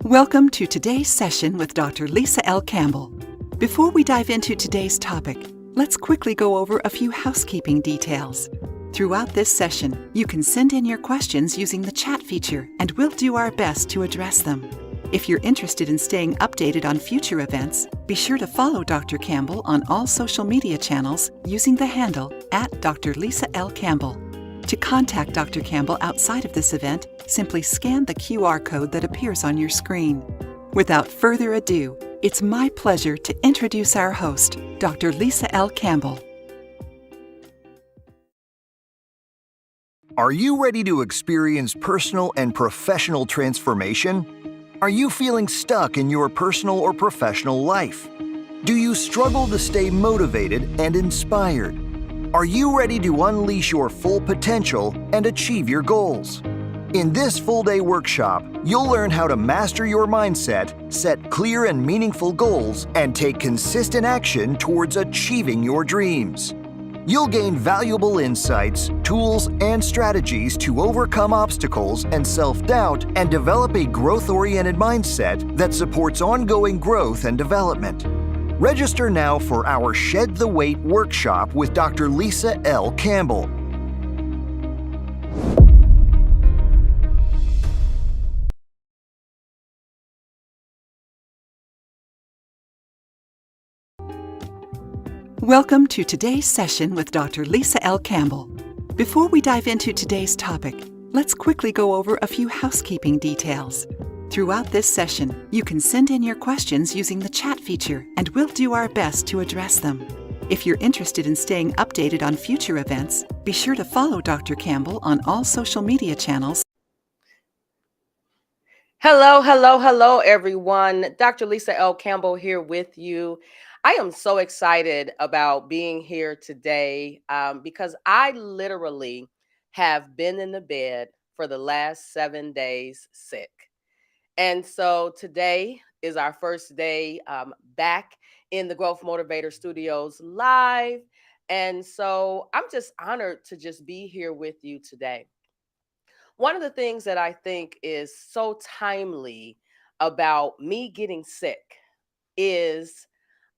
Welcome to today's session with Dr. Lisa L. Campbell. Before we dive into today's topic, let's quickly go over a few housekeeping details. Throughout this session, you can send in your questions using the chat feature, and we'll do our best to address them. If you're interested in staying updated on future events, be sure to follow Dr. Campbell on all social media channels using the handle @Dr. Lisa L. Campbell. To contact Dr. Campbell outside of this event, simply scan the QR code that appears on your screen. Without further ado, it's my pleasure to introduce our host, Dr. Lisa L. Campbell. Are you ready to experience personal and professional transformation? Are you feeling stuck in your personal or professional life? Do you struggle to stay motivated and inspired? Are you ready to unleash your full potential and achieve your goals? In this full-day workshop, you'll learn how to master your mindset, set clear and meaningful goals, and take consistent action towards achieving your dreams. You'll gain valuable insights, tools, and strategies to overcome obstacles and self-doubt and develop a growth-oriented mindset that supports ongoing growth and development. Register now for our Shed the Weight workshop with Dr. Lisa L. Campbell. Welcome to today's session with Dr. Lisa L. Campbell. Before we dive into today's topic, let's quickly go over a few housekeeping details. Throughout this session, you can send in your questions using the chat feature, and we'll do our best to address them. If you're interested in staying updated on future events, be sure to follow Dr. Campbell on all social media channels. Hello, everyone. Dr. Lisa L. Campbell here with you. I am so excited about being here today because I literally have been in the bed for the last 7 days sick. And so today is our first day back in the Growth Motivator Studios live. And so I'm just honored to just be here with you today. One of the things that I think is so timely about me getting sick is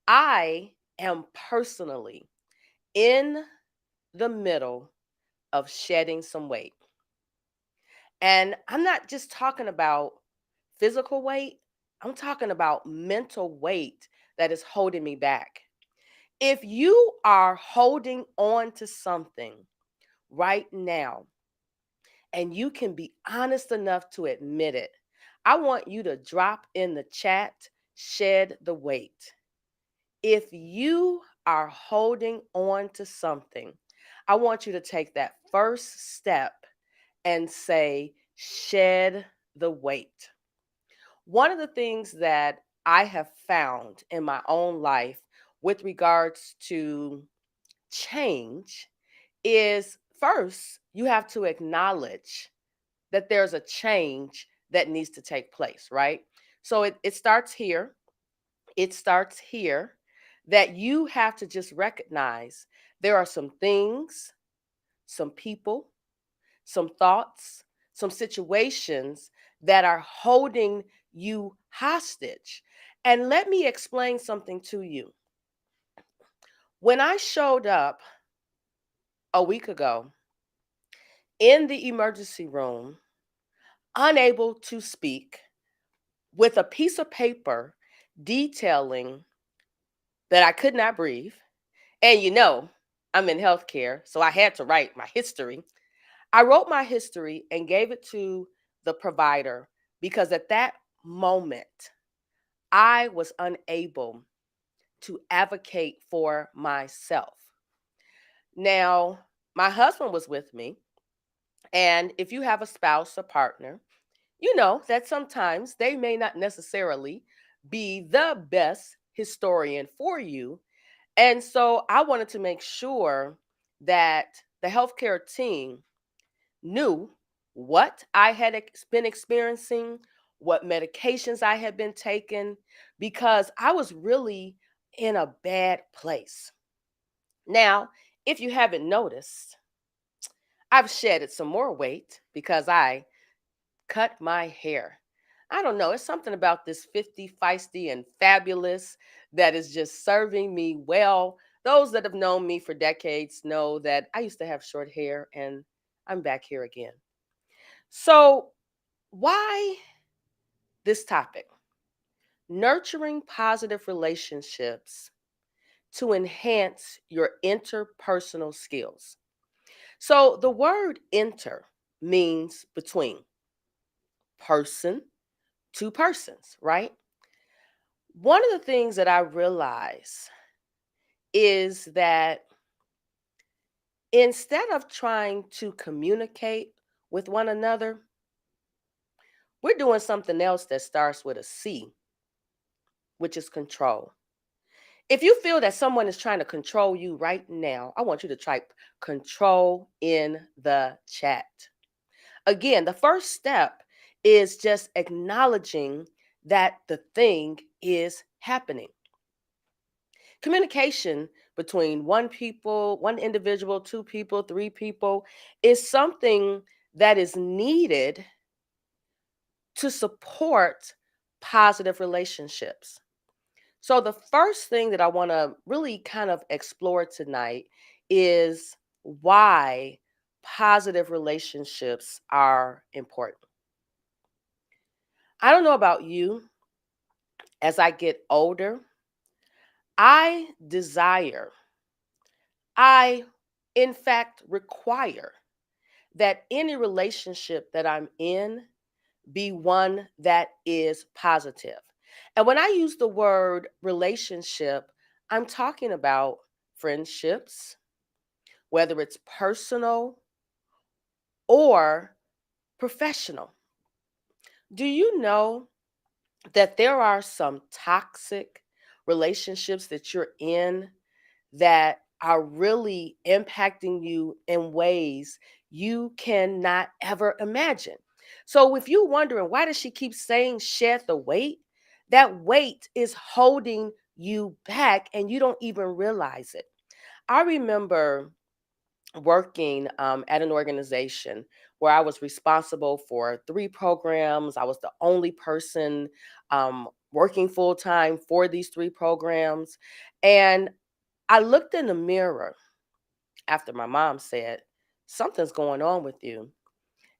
I am personally in the middle of shedding some weight. And I'm not just talking about physical weight, I'm talking about mental weight that is holding me back. If you are holding on to something right now and you can be honest enough to admit it, I want you to drop in the chat, shed the weight. If you are holding on to something, I want you to take that first step and say, shed the weight. One of the things that I have found in my own life with regards to change is first, you have to acknowledge that there's a change that needs to take place, right? So it starts here. It starts here that you have to just recognize there are some things, some people, some thoughts, some situations that are holding you hostage. And let me explain something to you. When I showed up a week ago in the emergency room, unable to speak, with a piece of paper detailing that I could not breathe, and I'm in healthcare, so I had to write my history. I wrote my history and gave it to the provider because at that moment, I was unable to advocate for myself. Now, my husband was with me, and if you have a spouse or partner, you know that sometimes they may not necessarily be the best historian for you. And so I wanted to make sure that the healthcare team knew what I had been experiencing, what medications I had been taking, because I was really in a bad place. Now, if you haven't noticed, I've shedded some more weight because I cut my hair. I don't know, it's something about this 50 feisty and fabulous that is just serving me well. Those that have known me for decades know that I used to have short hair and I'm back here again. So, why this topic? Nurturing positive relationships to enhance your interpersonal skills. So, the word inter means between, person to persons, right? One of the things that I realize is that instead of trying to communicate with one another, we're doing something else that starts with a C, which is control. If you feel that someone is trying to control you right now, I want you to type control in the chat. Again, the first step is just acknowledging that the thing is happening. Communication between one individual, two people, three people is something that is needed to support positive relationships. So, the first thing that I want to really kind of explore tonight is why positive relationships are important. I don't know about you, as I get older, I desire, I in fact require that any relationship that I'm in be one that is positive. And when I use the word relationship, I'm talking about friendships, whether it's personal or professional. Do you know that there are some toxic relationships that you're in that are really impacting you in ways you cannot ever imagine. So if you're wondering why does she keep saying shed the weight, that weight is holding you back and you don't even realize it. I remember working at an organization where I was responsible for three programs. I was the only person working full time for these three programs. And I looked in the mirror after my mom said, "Something's going on with you."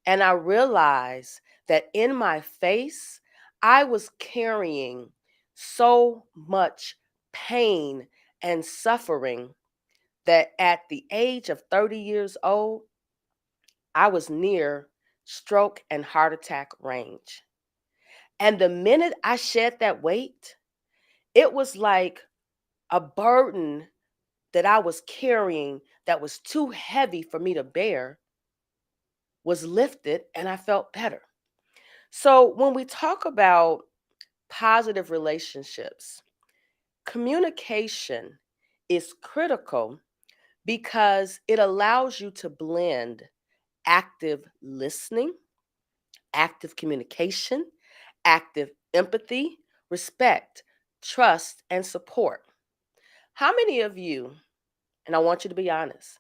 And I realized that in my face, I was carrying so much pain and suffering that at the age of 30 years old, I was near stroke and heart attack range. And the minute I shed that weight, it was like a burden that I was carrying that was too heavy for me to bear was lifted and I felt better. So when we talk about positive relationships, communication is critical because it allows you to blend active listening, active communication, active empathy, respect, trust, and support. How many of you, and I want you to be honest,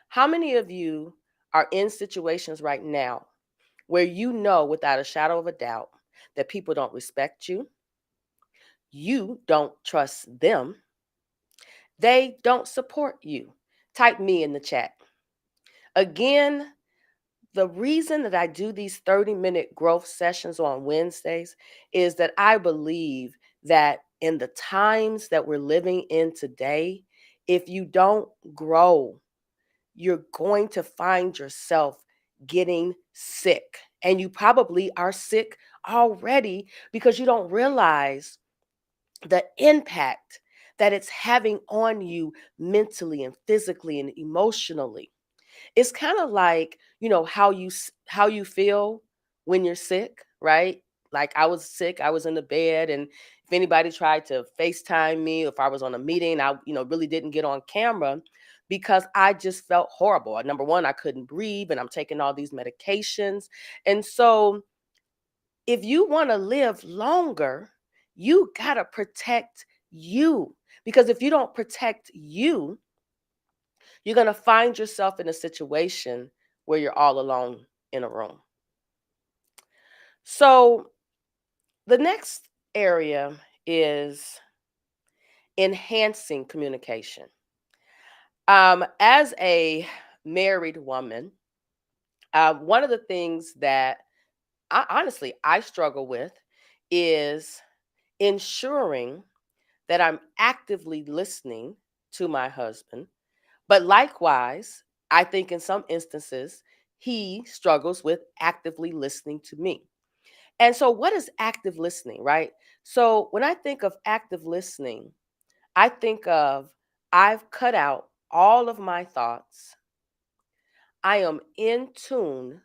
how many of you are in situations right now where you know without a shadow of a doubt that people don't respect you, you don't trust them, they don't support you? Type me in the chat. Again, the reason that I do these 30-minute growth sessions on Wednesdays is that I believe that in the times that we're living in today, if you don't grow, you're going to find yourself getting sick. And you probably are sick already because you don't realize the impact that it's having on you mentally and physically and emotionally. It's kind of like, how how you feel when you're sick, right? Like I was sick, I was in the bed, and if anybody tried to FaceTime me, if I was on a meeting, I really didn't get on camera because I just felt horrible. Number one, I couldn't breathe, and I'm taking all these medications. And so if you want to live longer, you got to protect you, because if you don't protect you, you're going to find yourself in a situation where you're all alone in a room. So, the next area is enhancing communication. As a married woman, one of the things that honestly I struggle with is ensuring that I'm actively listening to my husband. But likewise, I think in some instances, he struggles with actively listening to me. And so, what is active listening, right? So, when I think of active listening, I think of I've cut out all of my thoughts. I am in tune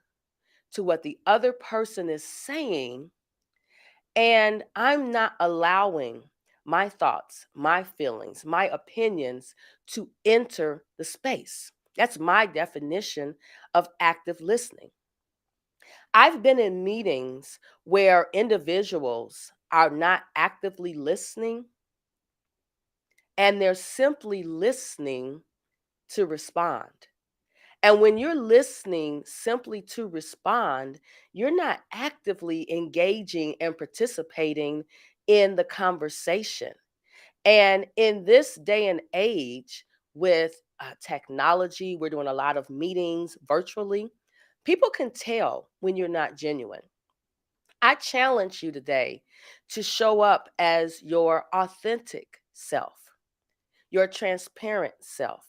to what the other person is saying, and I'm not allowing my thoughts, my feelings, my opinions to enter the space. That's my definition of active listening. I've been in meetings where individuals are not actively listening and they're simply listening to respond. And when you're listening simply to respond, you're not actively engaging and participating in the conversation. And in this day and age, with technology, we're doing a lot of meetings virtually. People can tell when you're not genuine. I challenge you today to show up as your authentic self, your transparent self,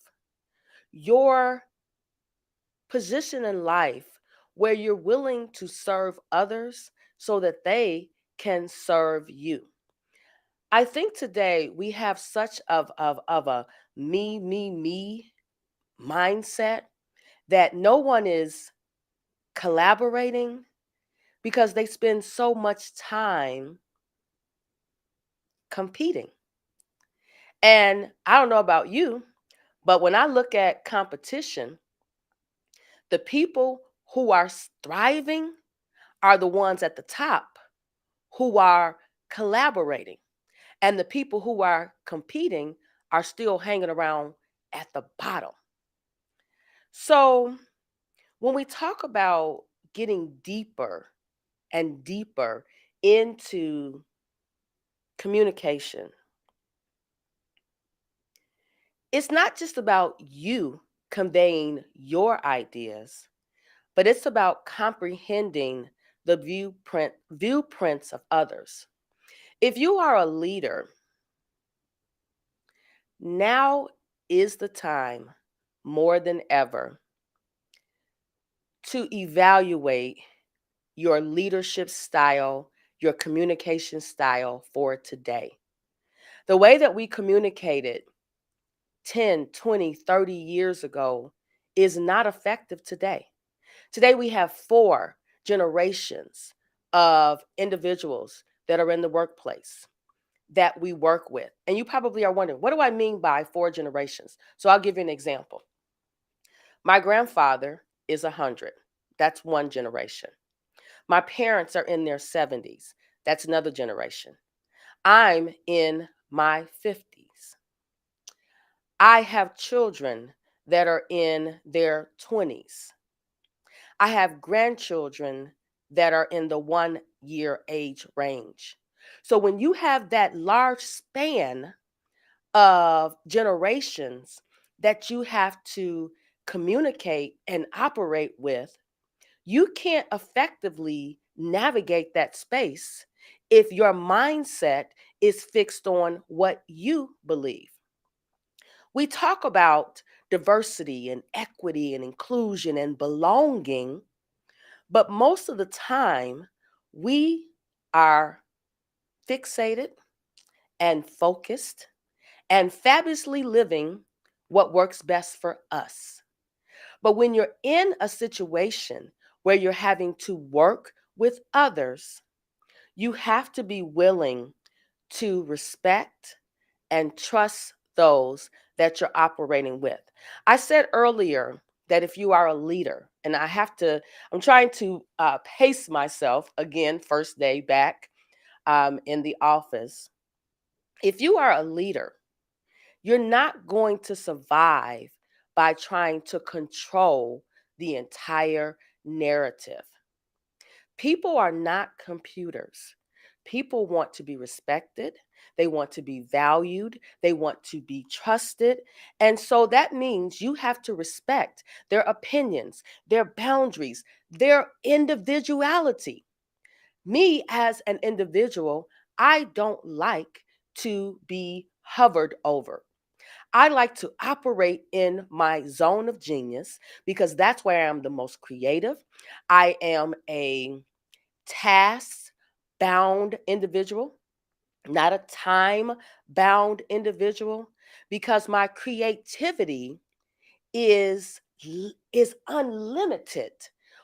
your position in life where you're willing to serve others so that they can serve you. I think today we have such of a me mindset that no one is collaborating because they spend so much time competing. And I don't know about you, but when I look at competition, the people who are thriving are the ones at the top who are collaborating. And the people who are competing are still hanging around at the bottom. So when we talk about getting deeper and deeper into communication, it's not just about you conveying your ideas, but it's about comprehending the viewprints of others. If you are a leader, now is the time more than ever to evaluate your leadership style, your communication style for today. The way that we communicated 10, 20, 30 years ago is not effective today. Today, we have four generations of individuals that are in the workplace that we work with. And you probably are wondering, what do I mean by four generations? So I'll give you an example. My grandfather is 100. That's one generation. My parents are in their 70s. That's another generation. I'm in my 50s. I have children that are in their 20s. I have grandchildren that are in the 1 year age range. So when you have that large span of generations that you have to communicate and operate with, you can't effectively navigate that space if your mindset is fixed on what you believe. We talk about diversity and equity and inclusion and belonging, but most of the time we are fixated and focused and fabulously living what works best for us. But when you're in a situation where you're having to work with others, you have to be willing to respect and trust those that you're operating with. I said earlier that if you are a leader, and I'm trying to pace myself again, first day back in the office. If you are a leader, you're not going to survive by trying to control the entire narrative. People are not computers. People want to be respected. They want to be valued. They want to be trusted. And so that means you have to respect their opinions, their boundaries, their individuality. Me as an individual, I don't like to be hovered over. I like to operate in my zone of genius because that's where I am the most creative. I am a task bound individual, not a time bound individual, because my creativity is unlimited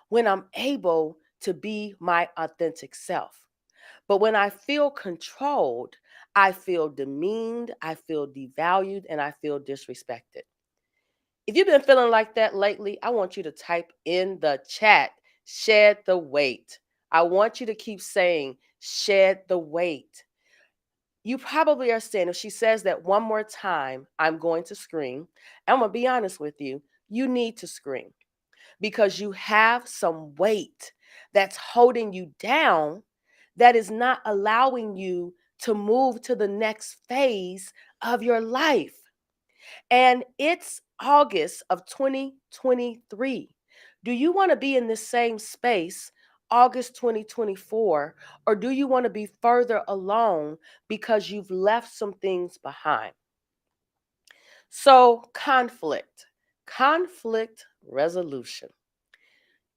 when I'm able to be my authentic self. But when I feel controlled, I feel demeaned, I feel devalued, and I feel disrespected. If you've been feeling like that lately, I want you to type in the chat, shed the weight. I want you to keep saying, shed the weight. You probably are saying, if she says that one more time, I'm going to scream. I'm going to be honest with you. You need to scream because you have some weight that's holding you down, that is not allowing you to move to the next phase of your life. And it's August of 2023. Do you want to be in the same space August 2024, or do you want to be further along because you've left some things behind? So, conflict resolution.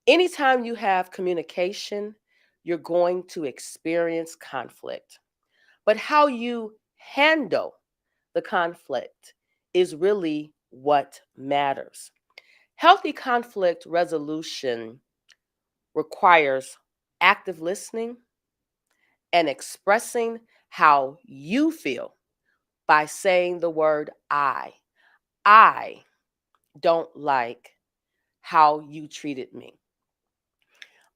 Anytime you have communication, you're going to experience conflict. But how you handle the conflict is really what matters. Healthy conflict resolution requires active listening and expressing how you feel by saying the word I. I don't like how you treated me.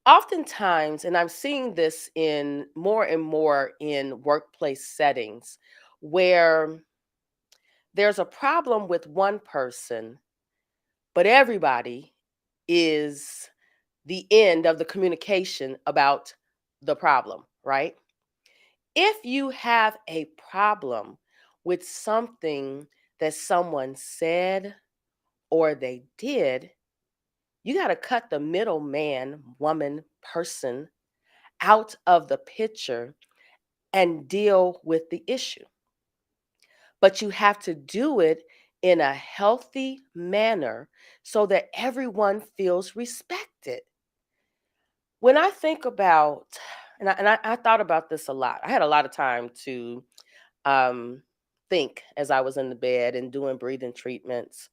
Oftentimes, and I'm seeing this in more and more in workplace settings where there's a problem with one person, but everybody is the end of the communication about the problem, right? If you have a problem with something that someone said or they did, you got to cut the middleman, woman, person out of the picture and deal with the issue. But you have to do it in a healthy manner so that everyone feels respected. When I think about, I thought about this a lot. I had a lot of time to um, think as I was in the bed and doing breathing treatments.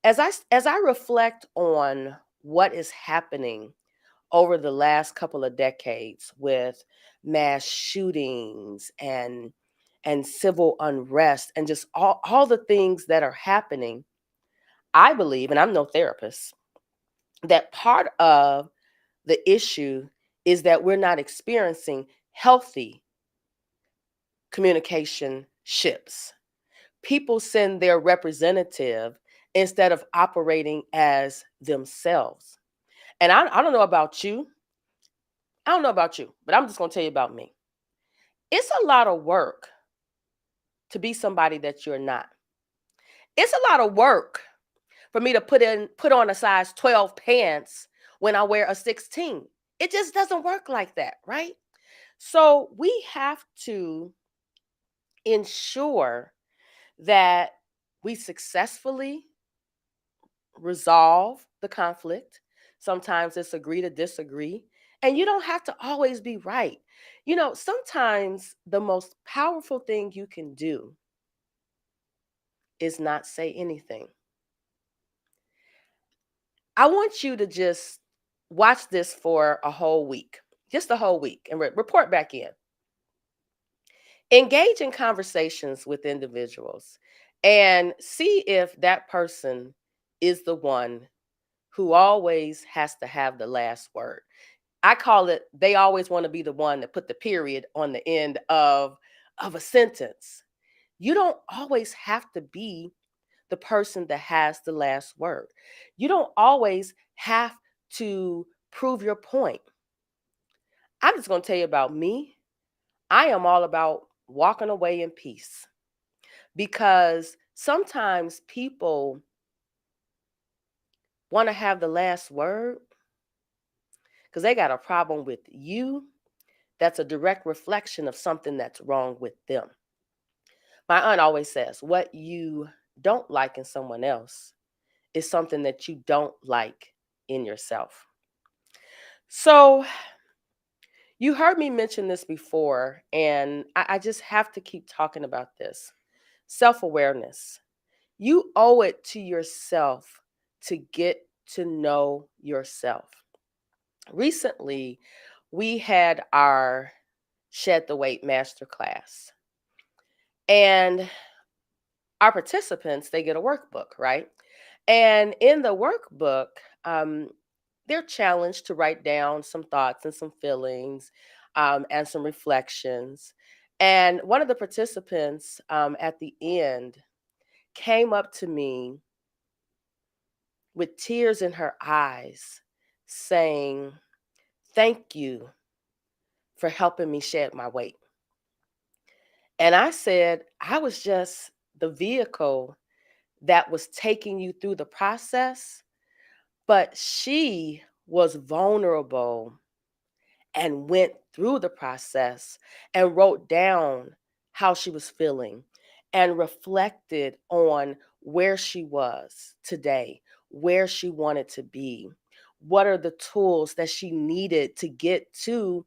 As I reflect on what is happening over the last couple of decades with mass shootings and civil unrest and just all the things that are happening, I believe, and I'm no therapist, that part of the issue is that we're not experiencing healthy communication ships. People send their representative instead of operating as themselves. And I don't know about you. I don't know about you, but I'm just going to tell you about me. It's a lot of work to be somebody that you're not. It's a lot of work for me to put on a size 12 pants when I wear a 16. It just doesn't work like that, right? So we have to ensure that we successfully resolve the conflict. Sometimes it's agree to disagree. And you don't have to always be right. Sometimes the most powerful thing you can do is not say anything. I want you to just watch this for a whole week, just a whole week, and report back in. Engage in conversations with individuals and see if that person is the one who always has to have the last word. I call it they always want to be the one that put the period on the end of a sentence. You don't always have to be the person that has the last word. You don't always have to prove your point. I'm just going to tell you about me. I am all about walking away in peace because sometimes people want to have the last word because they got a problem with you that's a direct reflection of something that's wrong with them. My aunt always says, what you don't like in someone else is something that you don't like in yourself. So, you heard me mention this before, and I just have to keep talking about this. Self awareness. You owe it to yourself to get to know yourself. Recently, we had our Shed the Weight masterclass, and our participants, they get a workbook, right? And in the workbook, um, they're challenged to write down some thoughts and some feelings and some reflections. And one of the participants at the end came up to me with tears in her eyes saying, "Thank you for helping me shed my weight." And I said, I was just the vehicle that was taking you through the process, but she was vulnerable and went through the process and wrote down how she was feeling and reflected on where she was today, where she wanted to be, what are the tools that she needed to get to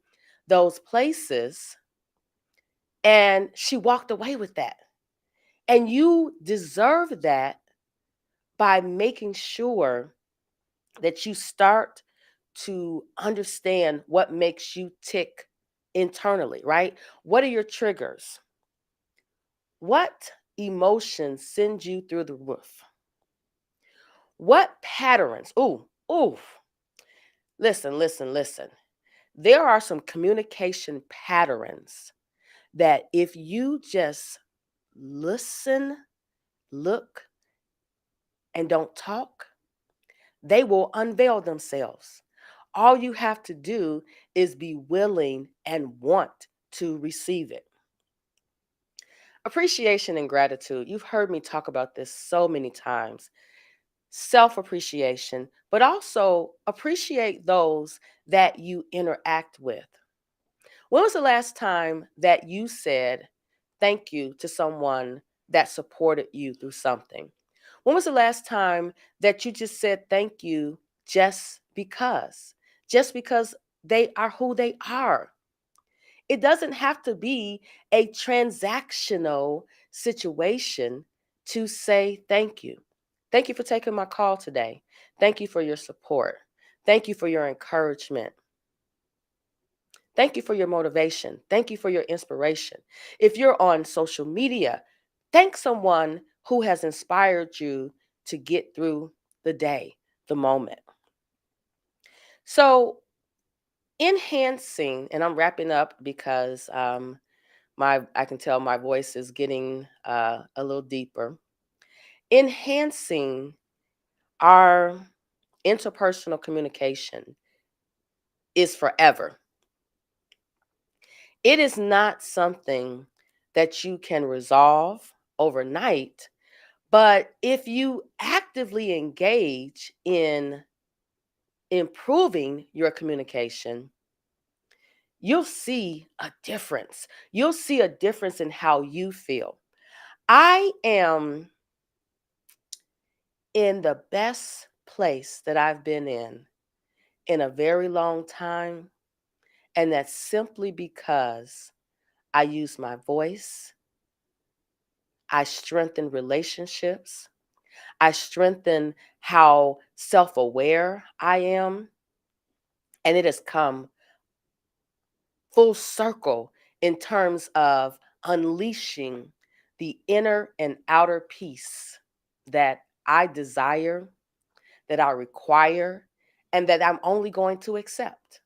those places. And she walked away with that. And you deserve that by making sure that you start to understand what makes you tick internally, right? What are your triggers? What emotions send you through the roof? What patterns? Ooh. Listen, listen, listen. There are some communication patterns that if you just listen, look, and don't talk, they will unveil themselves. All you have to do is be willing and want to receive it. Appreciation and gratitude. You've heard me talk about this so many times. Self appreciation, but also appreciate those that you interact with. When was the last time that you said thank you to someone that supported you through something? When was the last time that you just said thank you just because? Just because they are who they are. It doesn't have to be a transactional situation to say thank you. Thank you for taking my call today. Thank you for your support. Thank you for your encouragement. Thank you for your motivation. Thank you for your inspiration. If you're on social media, thank someone who has inspired you to get through the day, the moment. So, enhancing, and I'm wrapping up because I can tell my voice is getting a little deeper. Enhancing our interpersonal communication is forever. It is not something that you can resolve overnight, but if you actively engage in improving your communication, you'll see a difference. You'll see a difference in how you feel. I am in the best place that I've been in a very long time, and that's simply because I use my voice, I strengthen relationships, I strengthen how self-aware I am, and it has come full circle in terms of unleashing the inner and outer peace that I desire, that I require, and that I'm only going to accept.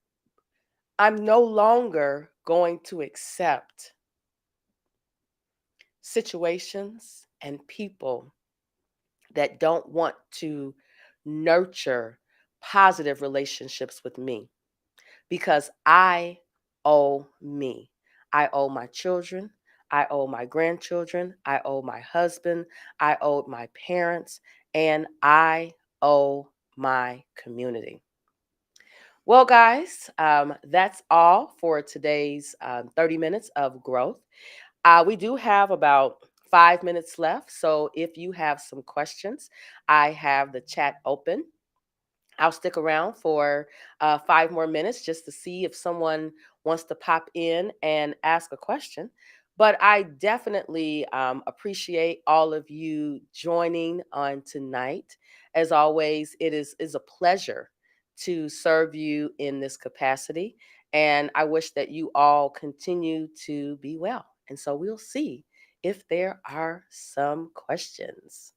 I'm no longer going to accept situations and people that don't want to nurture positive relationships with me because I owe me. I owe my children. I owe my grandchildren. I owe my husband. I owe my parents. And I owe my community. Well, guys, that's all for today's 30 minutes of growth. We do have about 5 minutes left. So if you have some questions, I have the chat open. I'll stick around for 5 more minutes just to see if someone wants to pop in and ask a question. But I definitely appreciate all of you joining on tonight. As always, it is a pleasure to serve you in this capacity. And I wish that you all continue to be well. And so we'll see if there are some questions.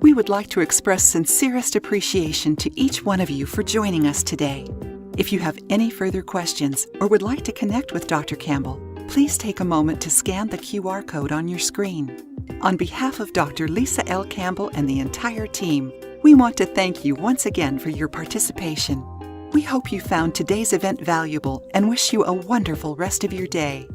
We would like to express sincerest appreciation to each one of you for joining us today. If you have any further questions or would like to connect with Dr. Campbell, please take a moment to scan the QR code on your screen. On behalf of Dr. Lisa L. Campbell and the entire team, we want to thank you once again for your participation. We hope you found today's event valuable and wish you a wonderful rest of your day.